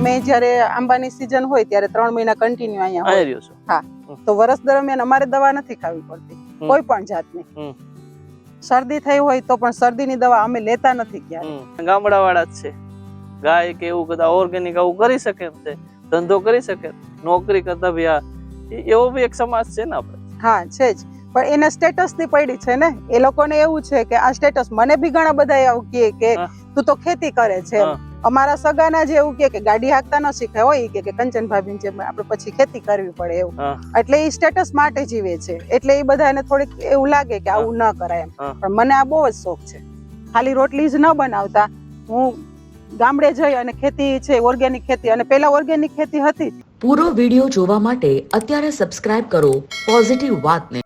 અમે જ્યારે આંબાની સીઝન હોય ત્યારે 3 મહિના કન્ટિન્યુ અહીંયા હોય. હા, તો વર્ષ દરમિયાન અમારે દવા નથી ખાવી પડતી કોઈ પણ જાતની. શરદી થઈ હોય તો પણ શરદીની દવા અમે લેતા નથી ક્યારે. ગામડા વાળા જ છે, ગાય કે એવું બધા ઓર્ગેનિક આવું કરી શકે એમ છે, ધંધો કરી શકે, નોકરી કરતા બી આ એવો બી એક સમાજ છે ને આપણે. હા છે જ, પણ એને સ્ટેટસ ની પડી છે ને. એ લોકોને એવું છે કે આ સ્ટેટસ, મને બી ઘણા બધા એવું કહે કે તું તો ખેતી કરે છે. અમારા સગાના જે એવું કે ગાડી હાંકતા ન શીખે હોય કે કંચન ભાભી જેમ આપણે પછી ખેતી કરવી પડે એવું. એટલે એ સ્ટેટસ માટે જીવે છે, એટલે એ બધાને થોડીક એવું લાગે કે આવું ન કરાય એમ. પણ મને આ બહુ જ શોખ છે. ખાલી રોટલી જ ન બનાવતા, હું ગામડે જઈ અને ખેતી છે, ઓર્ગેનિક ખેતી, અને પેલા ઓર્ગેનિક ખેતી હતી. પૂરો વિડિયો જોવા માટે અત્યારે સબસ્ક્રાઇબ કરો પોઝિટિવ વાતને.